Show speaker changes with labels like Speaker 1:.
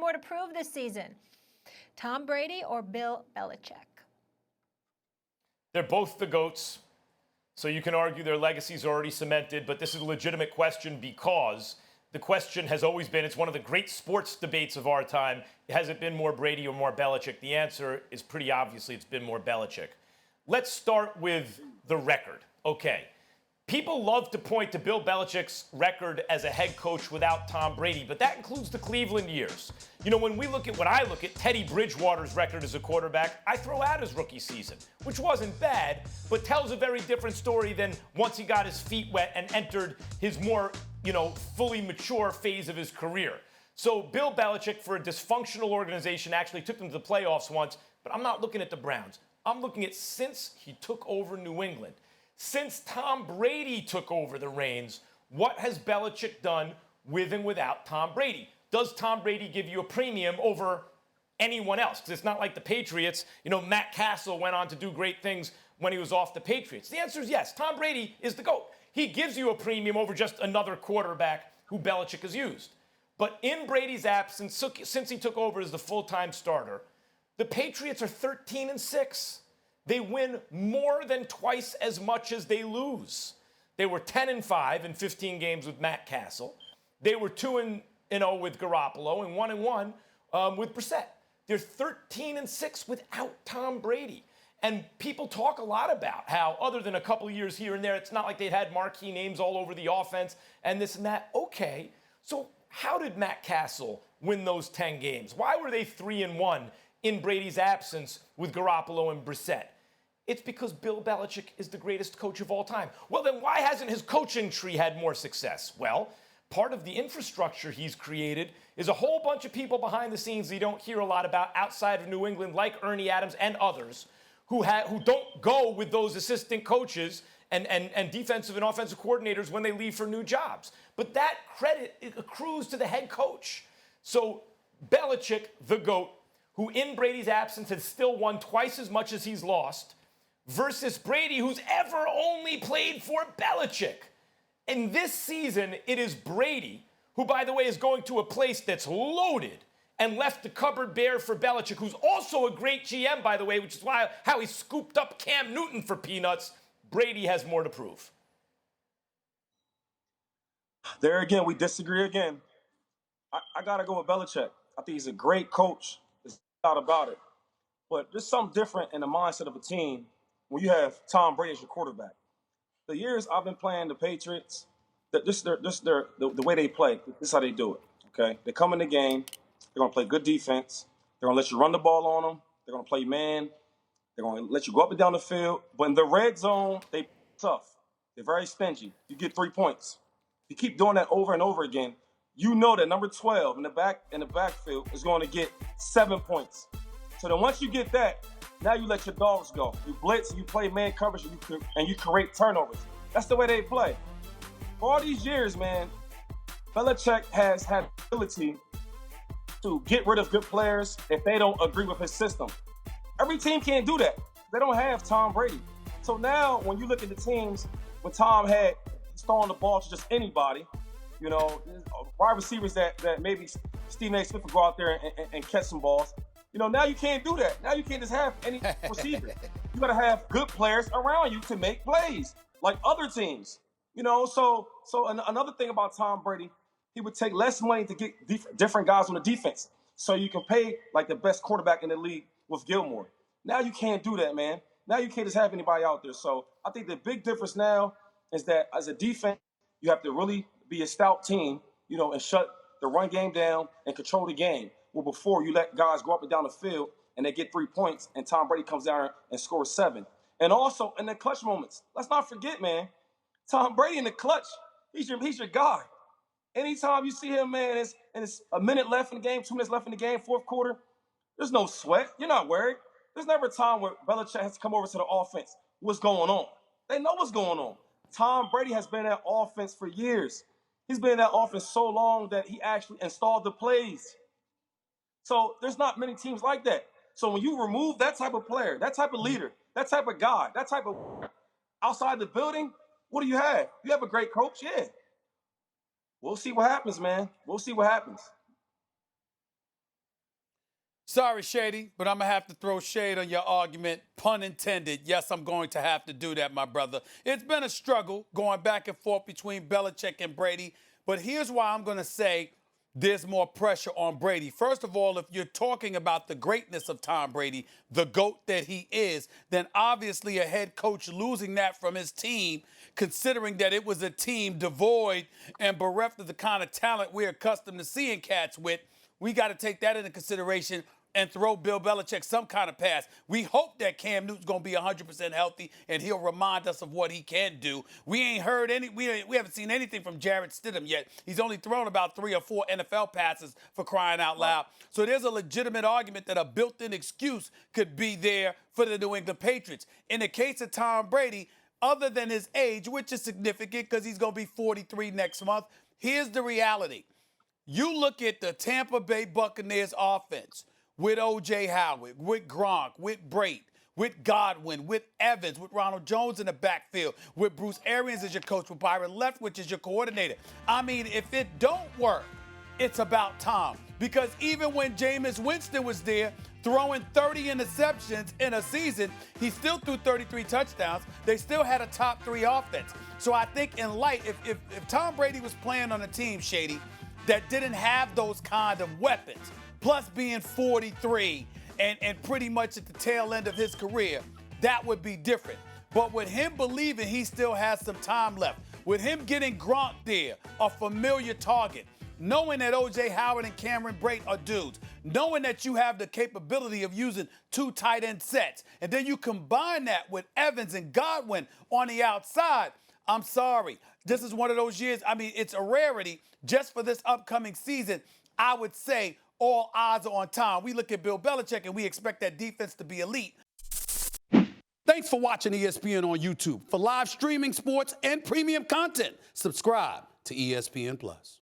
Speaker 1: more to prove this season? Tom Brady or Bill Belichick?
Speaker 2: They're both the GOATs, so you can argue their legacy's already cemented, but this is a legitimate question because the question has always been, it's one of the great sports debates of our time. Has it been more Brady or more Belichick? The answer is pretty obviously it's been more Belichick. Let's start with the record. Okay. People love to point to Bill Belichick's record as a head coach without Tom Brady, but that includes the Cleveland years. You know, when I look at Teddy Bridgewater's record as a quarterback, I throw out his rookie season, which wasn't bad, but tells a very different story than once he got his feet wet and entered his more, fully mature phase of his career. So Bill Belichick, for a dysfunctional organization, actually took them to the playoffs once, but I'm not looking at the Browns. I'm looking at since he took over New England. Since Tom Brady took over the reins, what has Belichick done with and without Tom Brady? Does Tom Brady give you a premium over anyone else? Because it's not like the Patriots. Matt Castle went on to do great things when he was off the Patriots. The answer is yes. Tom Brady is the GOAT. He gives you a premium over just another quarterback who Belichick has used. But in Brady's absence, since he took over as the full-time starter, the Patriots are 13-6. They win more than twice as much as they lose. They were 10-5 in 15 games with Matt Castle. They were 2-0 with Garoppolo and 1-1 with Brissett. They're 13-6 without Tom Brady. And people talk a lot about how, other than a couple of years here and there, it's not like they'd had marquee names all over the offense and this and that. Okay, so how did Matt Castle win those 10 games? Why were they 3-1 in Brady's absence with Garoppolo and Brissett? It's because Bill Belichick is the greatest coach of all time. Well, then why hasn't his coaching tree had more success? Well, part of the infrastructure he's created is a whole bunch of people behind the scenes that you don't hear a lot about outside of New England, like Ernie Adams and others, who don't go with those assistant coaches and defensive and offensive coordinators when they leave for new jobs. But that credit accrues to the head coach. So Belichick, the GOAT, who in Brady's absence has still won twice as much as he's lost, versus Brady, who's ever only played for Belichick. And this season, it is Brady, who, by the way, is going to a place that's loaded and left the cupboard bare for Belichick, who's also a great GM, by the way, which is how he scooped up Cam Newton for peanuts. Brady has more to prove.
Speaker 3: There again, we disagree again. I got to go with Belichick. I think he's a great coach. There's no doubt about it. But there's something different in the mindset of a team when you have Tom Brady as your quarterback. The years I've been playing the Patriots, the way they play, this is how they do it, okay? They come in the game, they're going to play good defense, they're going to let you run the ball on them, they're going to play man, they're going to let you go up and down the field, but in the red zone, they're tough. They're very stingy. You get 3 points. If you keep doing that over and over again, you know that number 12 in the backfield is going to get 7 points. So then once you get that, now you let your dogs go. You blitz, you play man coverage, and you create turnovers. That's the way they play. For all these years, man, Belichick has had the ability to get rid of good players if they don't agree with his system. Every team can't do that. They don't have Tom Brady. So now when you look at the teams, when Tom had throwing the ball to just anybody, wide receivers that maybe Stephen A. Smith would go out there and catch some balls. Now you can't do that. Now you can't just have any receiver. You got to have good players around you to make plays, like other teams. So another thing about Tom Brady, he would take less money to get different guys on the defense, so you can pay like the best quarterback in the league with Gilmore. Now you can't do that, man. Now you can't just have anybody out there. So I think the big difference now is that as a defense, you have to really be a stout team, and shut the run game down and control the game. Well, before you let guys go up and down the field and they get 3 points and Tom Brady comes down and scores 7. And also in the clutch moments, let's not forget, man, Tom Brady in the clutch, he's your guy. Anytime you see him, man, and it's a minute left in the game, 2 minutes left in the game, fourth quarter, there's no sweat. You're not worried. There's never a time where Belichick has to come over to the offense. What's going on? They know what's going on. Tom Brady has been in that offense for years. He's been in that offense so long that he actually installed the plays. So there's not many teams like that. So when you remove that type of player, that type of leader, that type of guy, that type of outside the building, what do you have? You have a great coach? Yeah. We'll see what happens, man. We'll see what happens.
Speaker 4: Sorry, Shady, but I'm going to have to throw shade on your argument. Pun intended. Yes, I'm going to have to do that, my brother. It's been a struggle going back and forth between Belichick and Brady, but here's why I'm going to say there's more pressure on Brady. First of all, if you're talking about the greatness of Tom Brady, the GOAT that he is, then obviously a head coach losing that from his team, considering that it was a team devoid and bereft of the kind of talent we're accustomed to seeing cats with, we got to take that into consideration and throw Bill Belichick some kind of pass. We hope that Cam Newton's going to be 100% healthy and he'll remind us of what he can do. We ain't heard we haven't seen anything from Jarrett Stidham yet. He's only thrown about 3 or 4 NFL passes, for crying out loud. So there's a legitimate argument that a built-in excuse could be there for the New England Patriots. In the case of Tom Brady, other than his age, which is significant because he's going to be 43 next month, here's the reality. You look at the Tampa Bay Buccaneers offense with O.J. Howard, with Gronk, with Brate, with Godwin, with Evans, with Ronald Jones in the backfield, with Bruce Arians as your coach, with Byron Leftwich as your coordinator. I mean, if it don't work, it's about Tom. Because even when Jameis Winston was there, throwing 30 interceptions in a season, he still threw 33 touchdowns. They still had a top 3 offense. So I think in light, if Tom Brady was playing on a team, Shady, that didn't have those kind of weapons, plus being 43 and pretty much at the tail end of his career, that would be different. But with him believing he still has some time left, with him getting Gronk there, a familiar target, knowing that O.J. Howard and Cameron Brate are dudes, knowing that you have the capability of using 2 tight end sets, and then you combine that with Evans and Godwin on the outside, I'm sorry. This is one of those years, I mean, it's a rarity. Just for this upcoming season, I would say all odds are on Tom. We look at Bill Belichick and we expect that defense to be elite. Thanks for watching ESPN on YouTube. For live streaming sports and premium content, subscribe to ESPN+.